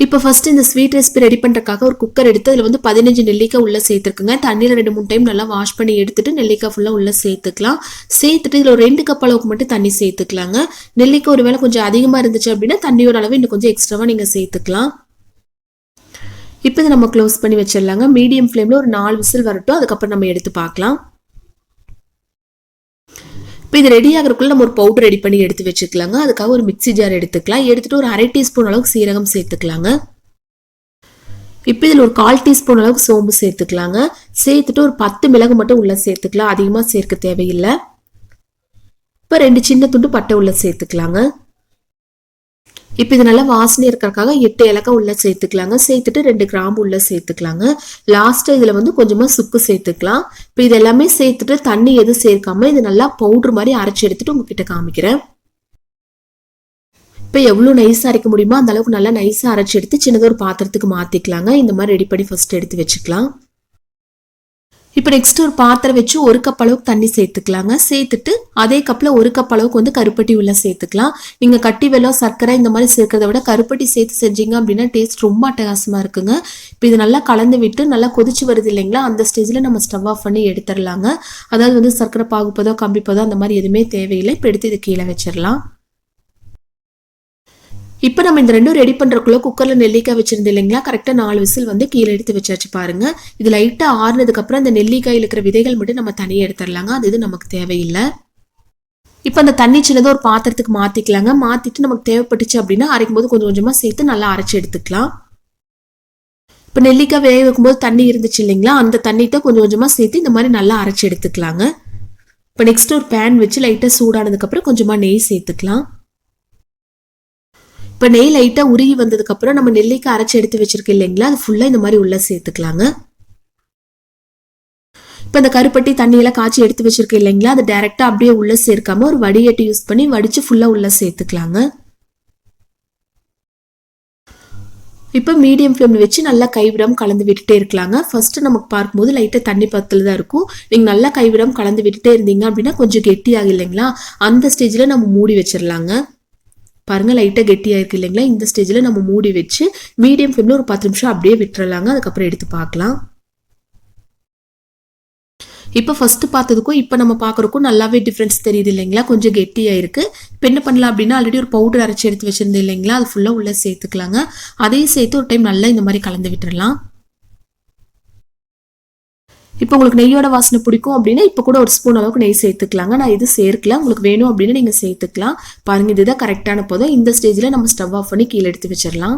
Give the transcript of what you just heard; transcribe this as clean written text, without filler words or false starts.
இப்போ ஃபர்ஸ்ட் இந்த sweet recipe ready பண்ணுறதுக்காக ஒரு குக்கர் எடுத்து அதில் வந்து 15 நெல்லிக்காய் உள்ளே சேர்த்துருக்குங்க. தண்ணியில் 2-3 டைம் நல்லா வாஷ் பண்ணி எடுத்துட்டு நெல்லிக்காய் ஃபுல்லாக உள்ளே சேர்த்துக்கலாம். சேர்த்துட்டு இதில் ஒரு 2 கப் அளவுக்கு மட்டும் தண்ணி சேர்த்துக்கலாங்க. நெல்லிக்காய் ஒரு வேளை கொஞ்சம் அதிகமாக இருந்துச்சு அப்படின்னா தண்ணியோட அளவு இன்னும் கொஞ்சம் எக்ஸ்ட்ராவாக நீங்கள் சேர்த்துக்கலாம். இப்போ இதை நம்ம க்ளோஸ் பண்ணி வச்சிடலாங்க. மீடியம் ஃப்ளேமில் ஒரு 4 விசில் வரட்டும், அதுக்கப்புறம் நம்ம எடுத்து பார்க்கலாம். இப்போ இது ரெடி ஆகிறதுக்குள்ள நம்ம ஒரு பவுடர் ரெடி பண்ணி எடுத்து வச்சுக்கலாங்க. அதுக்காக ஒரு மிக்சி ஜார் எடுத்துக்கலாம். எடுத்துட்டு ஒரு 1/2 டீஸ்பூன் அளவுக்கு சீரகம் சேர்த்துக்கலாங்க. இப்போ இதில் ஒரு 1/4 டீஸ்பூன் அளவுக்கு சோம்பு சேர்த்துக்கலாங்க. சேர்த்துட்டு ஒரு 10 மிளகு மட்டும் உள்ள சேர்த்துக்கலாம். அதிகமாக சேர்க்க தேவையில்லை. இப்போ 2 சின்ன துண்டு பட்டை உள்ள சேர்த்துக்கலாங்க. இப்போ இது நல்லா வாசனை இருக்கிறதுக்காக 8 ஏலக்காய் உள்ள சேர்த்துக்கலாங்க. சேர்த்துட்டு 2 கிராம்பு உள்ள சேர்த்துக்கலாங்க. லாஸ்ட்டாக இதில் வந்து கொஞ்சமாக சுக்கு சேர்த்துக்கலாம். இப்போ இது எல்லாமே சேர்த்துட்டு தண்ணி எதுவும் சேர்க்காம இது நல்லா பவுடர் மாதிரி அரைச்சி எடுத்துட்டு உங்ககிட்ட காமிக்கிறேன். இப்போ எவ்வளோ நைஸாக அரைக்க முடியுமோ அந்த அளவுக்கு நல்லா நைஸாக அரைச்சி எடுத்து சின்னதாக ஒரு பாத்திரத்துக்கு மாற்றிக்கலாங்க. இந்த மாதிரி ரெடி பண்ணி ஃபர்ஸ்ட் எடுத்து வச்சுக்கலாம். இப்போ நெக்ஸ்ட் ஒரு பாத்திரம் வச்சு 1 கப் அளவுக்கு தண்ணி சேர்த்துக்கலாங்க. சேர்த்துட்டு அதே கப்பில் 1 கப் அளவுக்கு வந்து கருப்பட்டி உள்ள சேர்த்துக்கலாம். நீங்கள் கட்டி வெல்லம் சர்க்கரை இந்த மாதிரி சேர்க்கறத விட கருப்பட்டி சேர்த்து செஞ்சீங்க அப்படின்னா டேஸ்ட் ரொம்ப அட்டகாசமாக இருக்குங்க. இப்போ இது நல்லா கலந்து விட்டு நல்லா கொதிச்சு வருது இல்லைங்களா, அந்த ஸ்டேஜில் நம்ம ஸ்டவ் ஆஃப் பண்ணி எடுத்துடலாங்க. அதாவது வந்து சர்க்கரை பாகுப்பதோ கம்பிப்பதோ அந்த மாதிரி எதுவுமே தேவையில்லை. இப்போ எடுத்து இது கீழே வச்சிடலாம். இப்போ நம்ம இந்த ரெண்டும் ரெடி பண்ணுறக்குள்ள குக்கரில் நெல்லிக்காய் வச்சிருந்து இல்லைங்களா, கரெக்டாக 4 விசில் வந்து கீழே எடுத்து வச்சாச்சு பாருங்க. இது லைட்டாக ஆறுனதுக்கப்புறம் இந்த நெல்லிக்காயில் இருக்கிற விதைகள் மட்டும் நம்ம தனியாக எடுத்துடலாங்க. அது இது நமக்கு தேவையில்லை. இப்போ அந்த தண்ணி சின்னதாக ஒரு பாத்திரத்துக்கு மாற்றிக்கலாங்க. மாற்றிட்டு நமக்கு தேவைப்பட்டுச்சு அப்படின்னா அரைக்கும் போது கொஞ்சம் கொஞ்சமாக சேர்த்து நல்லா அரைச்சி எடுத்துக்கலாம். இப்போ நெல்லிக்காய் வேக வைக்கும்போது தண்ணி இருந்துச்சு இல்லைங்களா, அந்த தண்ணிட்ட கொஞ்சம் கொஞ்சமாக சேர்த்து இந்த மாதிரி நல்லா அரைச்சி எடுத்துக்கலாங்க. இப்போ நெக்ஸ்ட் ஒரு பேன் வச்சு லைட்டாக சூடானதுக்கப்புறம் கொஞ்சமாக நெய் சேர்த்துக்கலாம். இப்போ நெய் லைட்டாக உருகி வந்ததுக்கப்புறம் நம்ம நெல்லிக்காய் அரைச்சி எடுத்து வச்சிருக்கோம் இல்லைங்களா, அது ஃபுல்லாக இந்த மாதிரி உள்ள சேர்த்துக்கலாங்க. இப்போ இந்த கருப்பட்டி தண்ணியெல்லாம் காய்ச்சி எடுத்து வச்சிருக்கோம் இல்லைங்களா, அது டைரெக்டாக அப்படியே உள்ள சேர்க்காம ஒரு வடிகட்டி யூஸ் பண்ணி வடித்து ஃபுல்லாக உள்ள சேர்த்துக்கலாங்க. இப்போ மீடியம் ஃப்ளேமில் வச்சு நல்லா கைவிடாமல் கலந்து விட்டுட்டே இருக்கலாங்க. ஃபர்ஸ்ட் நமக்கு பார்க்கும்போது லைட்டாக தண்ணி பத்தில் தான் இருக்கும். நீங்கள் நல்லா கைவிடாமல் கலந்து விட்டுட்டே இருந்தீங்க அப்படின்னா கொஞ்சம் கெட்டியாகும் இல்லைங்களா, அந்த ஸ்டேஜில் நம்ம மூடி வச்சிடலாங்க. பாருங்க லைட்டாக கெட்டியாக இருக்கு இல்லைங்களா, இந்த ஸ்டேஜில் நம்ம மூடி வச்சு மீடியம் ஃப்ளேமில் ஒரு 10 நிமிஷம் அப்படியே விட்டுறலாங்க. அதுக்கப்புறம் எடுத்து பார்க்கலாம். இப்போ ஃபர்ஸ்ட் பார்த்ததுக்கும் இப்போ நம்ம பார்க்குறக்கும் நல்லாவே டிஃப்ரென்ஸ் தெரியுது இல்லைங்களா, கொஞ்சம் கெட்டியாக இருக்கு. இப்போ என்ன பண்ணலாம் அப்படின்னா ஆல்ரெடி ஒரு பவுடர் அரைச்சி எடுத்து வச்சிருந்தேன் இல்லைங்களா, அது ஃபுல்லாக உள்ளே சேர்த்துக்கலாங்க. அதையும் சேர்த்து ஒரு டைம் நல்லா இந்த மாதிரி கலந்து விட்டுறலாம். இப்போ உங்களுக்கு நெய்யோட வாசனை பிடிக்கும் அப்படின்னா இப்போ கூட ஒரு ஸ்பூன் அளவுக்கு நெய் சேர்த்துக்கலாங்க. நான் இது சேர்க்கல, உங்களுக்கு வேணும் அப்படின்னா நீங்கள் சேர்த்துக்கலாம். பாருங்க இதுதான் கரெக்டான போதும். இந்த ஸ்டேஜில் நம்ம ஸ்டவ் ஆஃப் பண்ணி கீழே எடுத்து வச்சிடலாம்.